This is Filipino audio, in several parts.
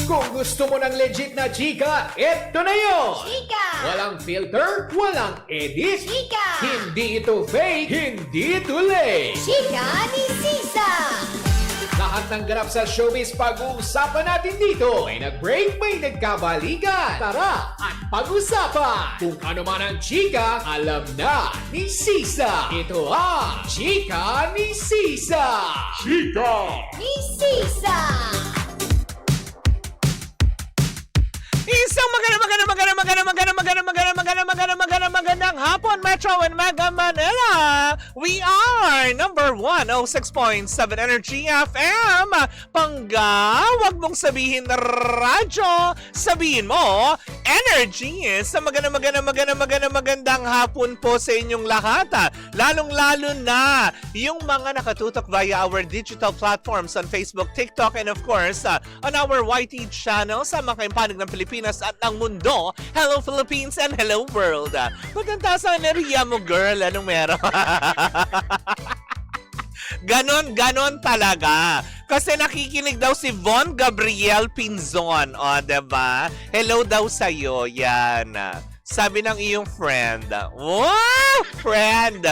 Kung gusto mo ng legit na chika, eto na yun! Chika! Walang filter, walang edit. Chika! Hindi ito fake, hindi ito lame. Chika ni Sisa! Lahat ng ganap sa showbiz pag-uusapan natin dito. May nag-break, may nagkabalikan. Tara at pag-usapan. Kung ano man ang chika, alam na ni Sisa. Ito ang Chika ni Sisa. Chika! Ni Sisa! Isang magandang hapon, Metro and Mega Manila. We are number 106.7 Energy FM. Pangga, wag mong sabihin na radyo, sabihin mo energy. Sa magandang hapon po sa inyong lahat. Lalong-lalo na yung mga nakatutok via our digital platforms on Facebook, TikTok, and of course, on our YT channel sa mga kaimpanig ng Pilipinas at ng mundo. Hello Philippines and hello world. Maganda sa enerhiya mo, girl. Anong meron? Ganon talaga. Kasi nakikinig daw si Von Gabriel Pinzon. O, diba? Hello daw sa'yo. Yan. Sabi ng iyong friend. Wow! Friend!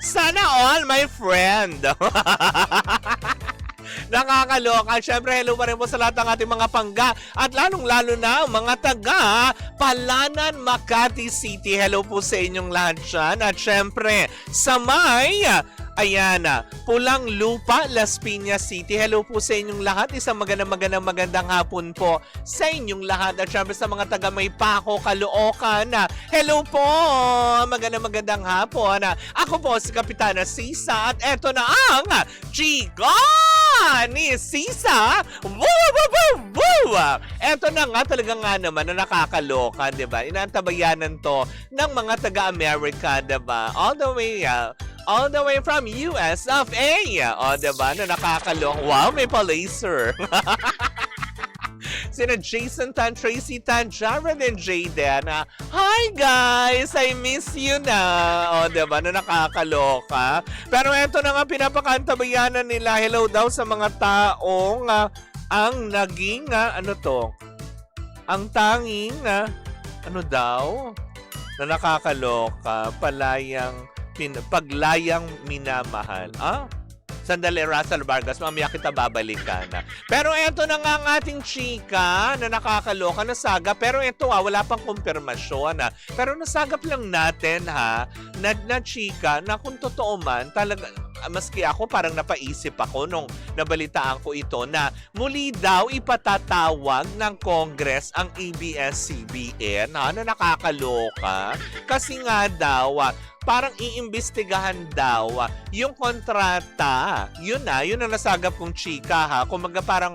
Sana all my friend. Nakakaloka. Siyempre, hello pa rin po sa lahat ng ating mga pangga at lalong-lalo na mga taga Palanan, Makati City. Hello po sa inyong lahat dyan. At siyempre, sa may Pulang Lupa, Las Piñas City. Hello po sa inyong lahat. Isang magandang hapon po sa inyong lahat. At syempre sa mga taga Maypaco, Caloocan. Hello po! Magandang hapon. Ako po si Kapitana Sisa at eto na ang Chika ni Sisa. Woo! Eto na nga talaga nga naman na nakakaloka, diba? Inaantabayanan to ng mga taga-America, diba? All the way from US of A. O, diba? Na nakakaloka. Wow, may pa-laser. Sina Jason Tan, Tracy Tan, Jared and Jayden. Hi guys! I miss you na. O, diba? Na nakakaloka. Pero eto na nga pinapakantabayanan nila. Hello daw sa mga taong ang naging, ang tanging, na nakakaloka, paglayang minamahal. Sandali, Russell Vargas, mamaya kita babalikan. Pero eto na nga ang ating chika na nakakaloka, nasaga. Pero eto wala pang kumpirmasyon. Pero nasagap lang natin na chika na kung totoo man, talaga, maski ako parang napaisip ako nung nabalitaan ko ito na muli daw ipatatawag ng Congress ang ABS-CBN na nakakaloka. Kasi nga daw, parang iimbestigahan daw yung kontrata. Yun na nasagap kong chika Kumaga parang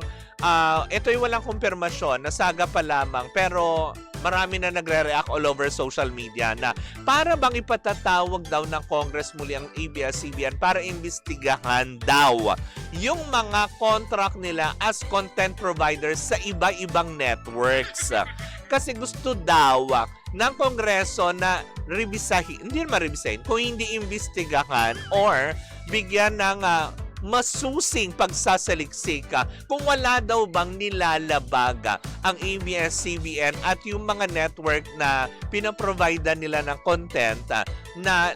ito'y walang kumpirmasyon, nasaga pa lamang pero marami na nagre-react all over social media na para bang ipatatawag daw ng Congress muli ang ABS-CBN para imbestigahan daw yung mga contract nila as content providers sa iba-ibang networks. Kasi gusto daw ng Kongreso na revisahin, hindi naman revisahin, kung hindi imbestigahan or bigyan ng masusing pagsasaliksik kung wala daw bang nilalabag ang ABS-CBN at yung mga network na pinaprovide nila ng content na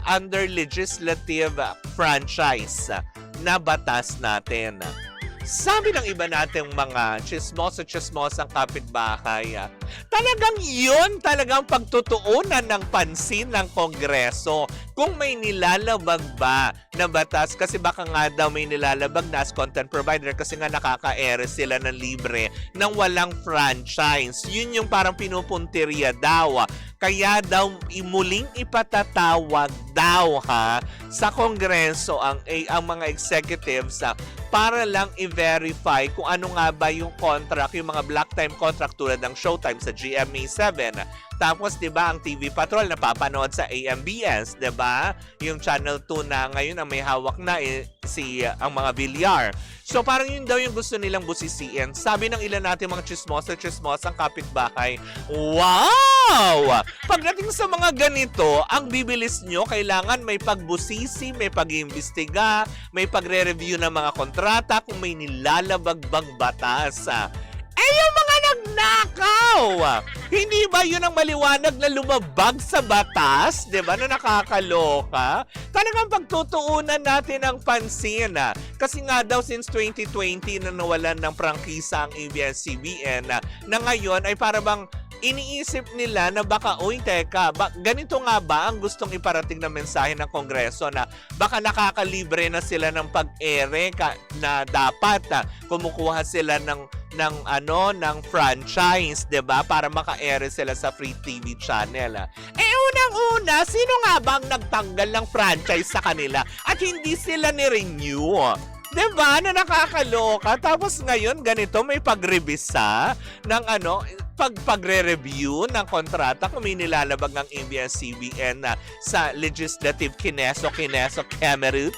under legislative franchise na batas natin. Sabi ng iba nating mga chismosang kapitbahay, talagang yun talagang pagtutuunan ng pansin ng Kongreso kung may nilalabag ba na batas kasi baka nga daw may nilalabag na as content provider kasi nga nakaka-ere sila ng libre ng walang franchise. Yun yung parang pinupuntirya daw. Kaya daw muling ipatatawag daw sa Kongreso ang mga executives para lang i-verify kung ano nga ba yung contract, yung mga black time contract tulad ng Showtime sa GMA7. Tapos, di ba, ang TV Patrol napapanood sa AMBS, di ba? Yung Channel 2 na ngayon ang may hawak na ang mga bilyar. So parang yun daw yung gusto nilang busisiin. Sabi ng ilan natin mga chismosang kapitbahay, wow! Pagdating sa mga ganito, ang bibilis nyo, kailangan may pagbusisi, may pag-iimbestiga, may pagre-review ng mga kontrata kung may nilalabagbang batas. yung mga nagnakaw. Hindi ba yun ang maliwanag na lumabag sa batas? Diba na nakakaloka? Talagang pagtutuunan natin ang pansin. Kasi nga daw since 2020 na nawalan ng prangkisa ang ABS-CBN na ngayon ay para bang iniisip nila na baka, uy, teka, ganito nga ba ang gustong iparating na mensahe ng Kongreso na baka nakakalibre na sila ng pag-ere na dapat kumukuha sila ng franchise, 'di ba? Para maka-ere sila sa free TV channel. Unang-una, sino nga ba ang nagtanggal ng franchise sa kanila at hindi sila ni-renew? Diba? Na nakakaloka. Tapos ngayon, ganito, may pag-revisa ng pagre-review ng kontrata kung may nilalabag ng ABS-CBN sa legislative kineso cameroon.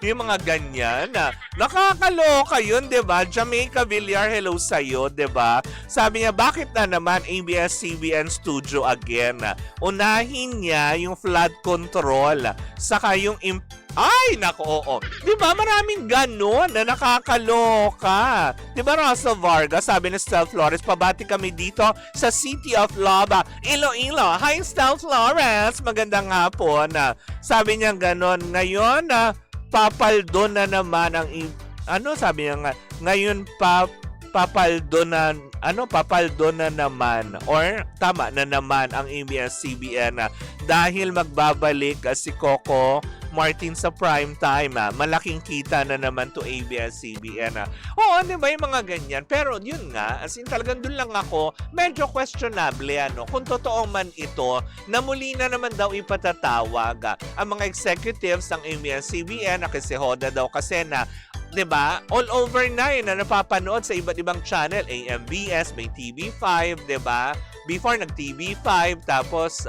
Yung mga ganyan. Nakakaloka yun, diba? Jamaica Villar, hello sa'yo, diba? Sabi niya, bakit na naman ABS-CBN studio again? Unahin niya yung flood control. Saka yung ay, nako, oo. Di ba maraming ganon na nakakaloka? Di ba, Russell Vargas, sabi ni Stel Flores, pabati kami dito sa City of Love, Iloilo. Hi, Stel Flores. Magandang hapon. Sabi niya ganon. Ngayon, papaldo na naman ang... sabi niya nga? Ngayon, papaldo na naman or tama na naman ang ABS-CBN dahil magbabalik si Coco Martin sa prime time. Malaking kita na naman to ABS-CBN. Oo, di ba yung mga ganyan? Pero yun nga, as in talagang dun lang ako, medyo questionable kung totoo man ito na muli na naman daw ipatatawag ang mga executives ng ABS-CBN na kasi Hoda daw kasi na 'di ba? All over na yun na napapanood sa iba't ibang channel, AMBS, may TV5, 'di ba? Before nag-TV5 tapos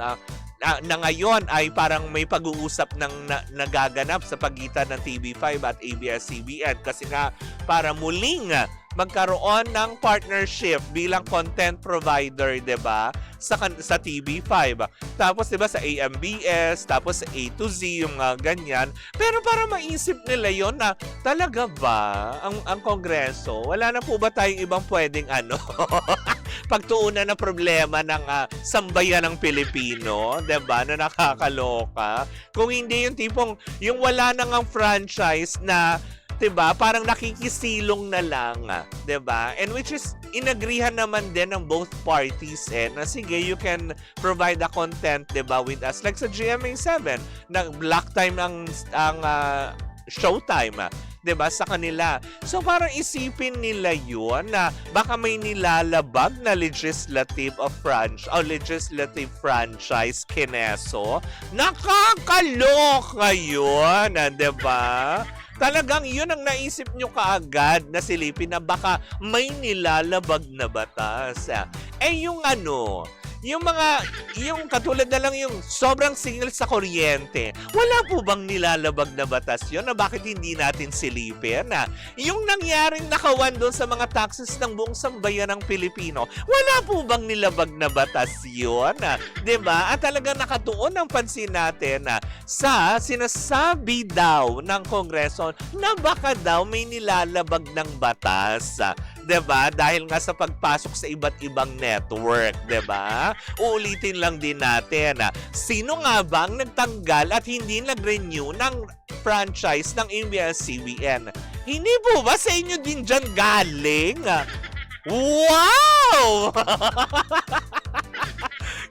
na ngayon ay parang may pag-uusap ng nagaganap sa pagitan ng TV5 at ABS-CBN kasi nga para muling magkaroon ng partnership bilang content provider, 'di ba? Sa TV5. Tapos 'di ba sa AMBS, tapos sa A to Z yung ganyan. Pero para maisip nila 'yon na talaga ba ang Kongreso, wala na po ba tayong ibang pwedeng pagtuunan na problema ng sambayan ng Pilipino, 'di ba? Na nakakaloka. Kung hindi yung tipong yung wala nang ang franchise na 'di ba? Parang nakikisilong na lang, 'di ba? And which is inagrihan naman din ng both parties na sige, you can provide the content, 'di ba, with us like sa GMA7 na block time ang showtime, 'di ba, sa kanila. So parang isipin nila 'yun na baka may nilalabag na legislative franchise kineso. Nakakaloka 'yun, 'di ba? Talagang yun ang naisip nyo kaagad na silipin na baka may nilalabag na batas. Yung katulad na lang yung sobrang singil sa kuryente. Wala po bang nilalabag na batas yun na bakit hindi natin silipin? Yung nangyaring nakawan doon sa mga taxes ng buong sambayan ng Pilipino, wala po bang nilabag na batas yun? Diba? At talagang nakatuon ang pansin natin sa sinasabi daw ng Kongreso na baka daw may nilalabag ng batas. 'Di ba? Dahil nga sa pagpasok sa iba't ibang network, 'di ba? Uulitin lang din natin, sino nga ba ang nagtanggal at hindi nag-renew ng franchise ng ABS-CBN? Hindi po ba sa inyo din dyan galing? Wow!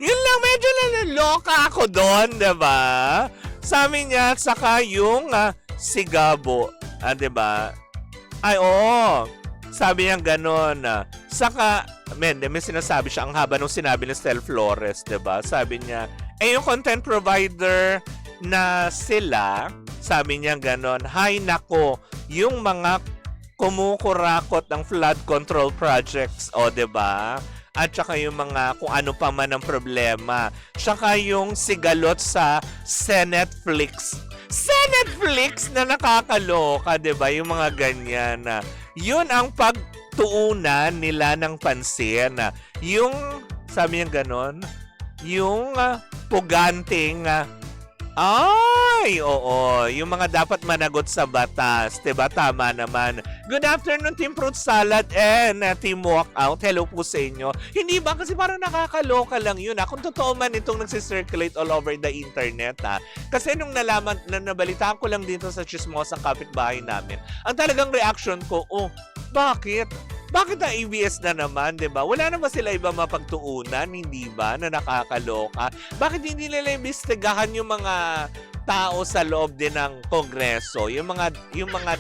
Yun lang, medyo nalaloka ako doon, 'di ba? Sabi niya, saka yung sigabo, 'di ba? Ay, oo. Sabi niya ganon. Saka, may sinasabi siya, ang haba nung sinabi ni Stel Flores, 'di ba? Sabi niya, yung content provider na sila, sabi niya ganon, hay nako, yung mga kumukurakot ng flood control projects, 'di ba? At saka yung mga kung ano pa man ang problema. Saka yung sigalot sa Senetflix na nakakaloka, 'di ba? Yung mga ganyan. Yun ang pagtuunan nila ng pansin. Yung, sabi niya ganon, yung puganting, Ay, oo. Yung mga dapat managot sa batas. Diba? Tama naman. Good afternoon, Team Fruit Salad and Team Walkout. Hello po sa inyo. Hindi ba? Kasi parang nakakaloka lang yun. Kung totoo man itong nagsisirculate all over the internet. Kasi nung nabalitaan ko lang dito sa chismosang kapitbahay namin, ang talagang reaction ko, bakit? Bakit ang ABS na naman, di ba? Wala naman sila iba mapagtuunan, hindi ba, na nakakaloka? Bakit hindi nila imbestigahan yung mga tao sa loob din ng Kongreso, yung mga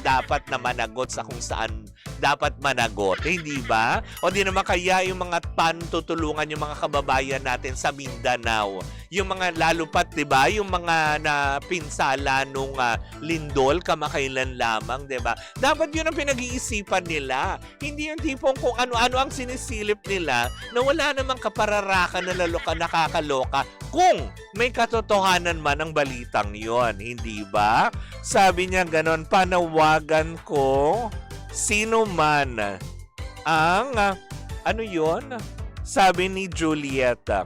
dapat na managot sa kung saan dapat managot, hindi ba? O di naman kaya yung mga tutulungan yung mga kababayan natin sa Mindanao, yung mga lalo pat, di ba, yung mga napinsala nung lindol kamakailan lamang, di ba? Dapat yun ang pinag-iisipan nila. Hindi yung tipong kung ano-ano ang sinisilip nila na wala namang kapararakan na nakakaloka kung may katotohanan man ang balitang yon, hindi ba? Sabi niya ganon, panawagan ko sino man ang ano yon? Sabi ni Julieta,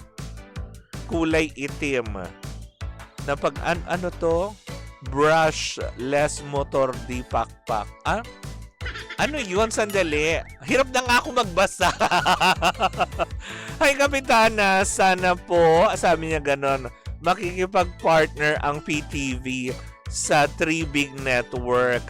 kulay itim na pag ano to? Brush less motor di pakpak. Ano yun? Sandali. Hirap na nga ako magbasa. Hi, Kapitana. Sana po, sabi niya ganon, makikipag-partner ang PTV sa 3 big network.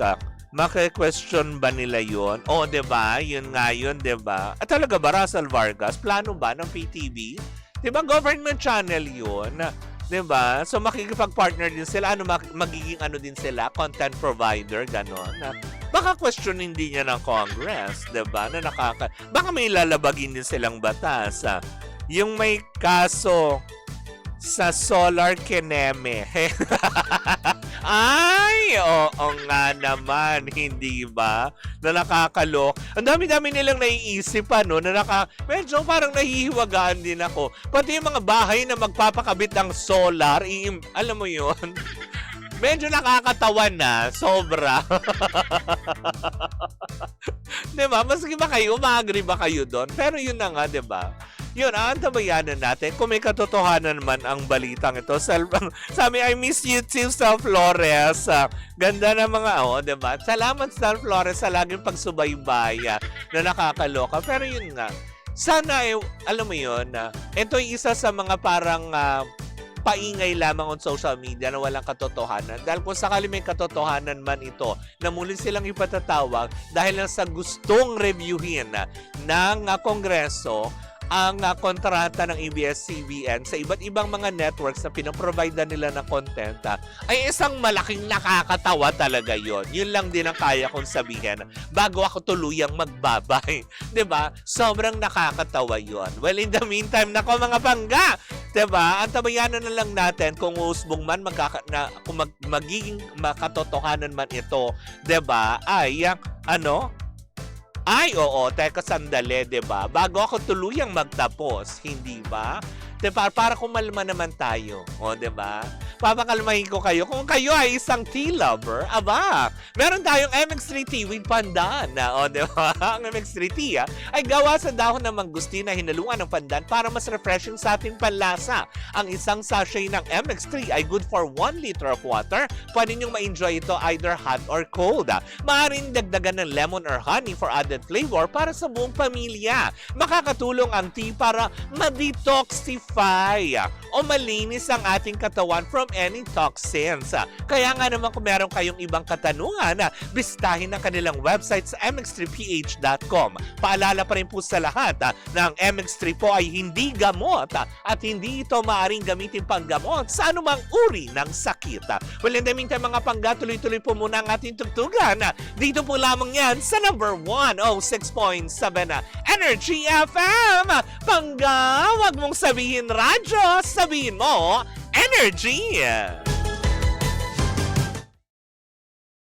Maki-question ba nila yun? O, diba? Yun nga yun, diba? At talaga ba, Russell Vargas? Plano ba ng PTV? Diba, government channel yun? Diba? So, makikipag-partner din sila. Magiging ano din sila? Content provider, ganon. Baka questionin din niya ng Congress, diba? Baka may lalabagin din silang batas. Yung may kaso sa Solar Keneme. Ay, oo nga naman, hindi ba? Na nakakalok. Ang dami-dami nilang naiisip medyo parang nahihiwagaan din ako. Pati yung mga bahay na magpapakabit ng solar, alam mo yun? Medyo nakakatawa na, sobra. Diba? Maski ba kayo, ma-agree ba kayo doon? Pero yun na nga, diba? Yun, antabayanan natin kung may katotohanan man ang balitang ito. Sabi, I miss you too, Sal Flores. Ganda na mga, diba? Salamat, Sal Flores, sa laging pagsubaybay na nakakaloka. Pero yun nga, sana, alam mo yun, ito yung isa sa mga parang paingay lamang on social media na walang katotohanan. Dahil kung sakali may katotohanan man ito, na muli silang ipatatawag dahil lang sa gustong reviewin ng Kongreso ang kontrata ng ABS-CBN sa iba't ibang mga networks na pinaprovide nila ng content, ay isang malaking nakakatawa talaga yon. Yun lang din ang kaya kong sabihin bago ako tuluyang magbabay. 'Di ba? Sobrang nakakatawa yon. Well, in the meantime, nako mga pangga, 'di ba? Antabayanan na lang natin kung usbong man kung magiging makatotohanan man ito, 'di ba? Ay Ay, oo, teka sandali, diba? Bago ako tuluyang magtapos, hindi ba? Diba? Para kumalma naman tayo, diba? Papakalmahin ko kayo. Kung kayo ay isang tea lover, meron tayong MX3 tea with pandan. Diba? Ang MX3 tea ay gawa sa dahon ng mangustin na hinaluan ng pandan para mas refreshing sa ating panlasa. Ang isang sachet ng MX3 ay good for 1 liter of water. Pwede niyong ma-enjoy ito either hot or cold. Maaaring dagdagan ng lemon or honey for added flavor para sa buong pamilya. Makakatulong ang tea para ma-detoxify o malinis ang ating katawan from any toxins. Kaya nga naman kung meron kayong ibang katanungan, bisitahin ang kanilang website sa mx3ph.com. Paalala pa rin po sa lahat na ang MX3 po ay hindi gamot at hindi ito maaaring gamitin panggamot sa anumang uri ng sakit. Well, in the meantime mga pangga, tuloy-tuloy po muna ang ating tugtugan. Dito po lamang yan sa number 106.7 Energy FM. Pangga, wag mong sabihin radyo, sabihin mo Energy!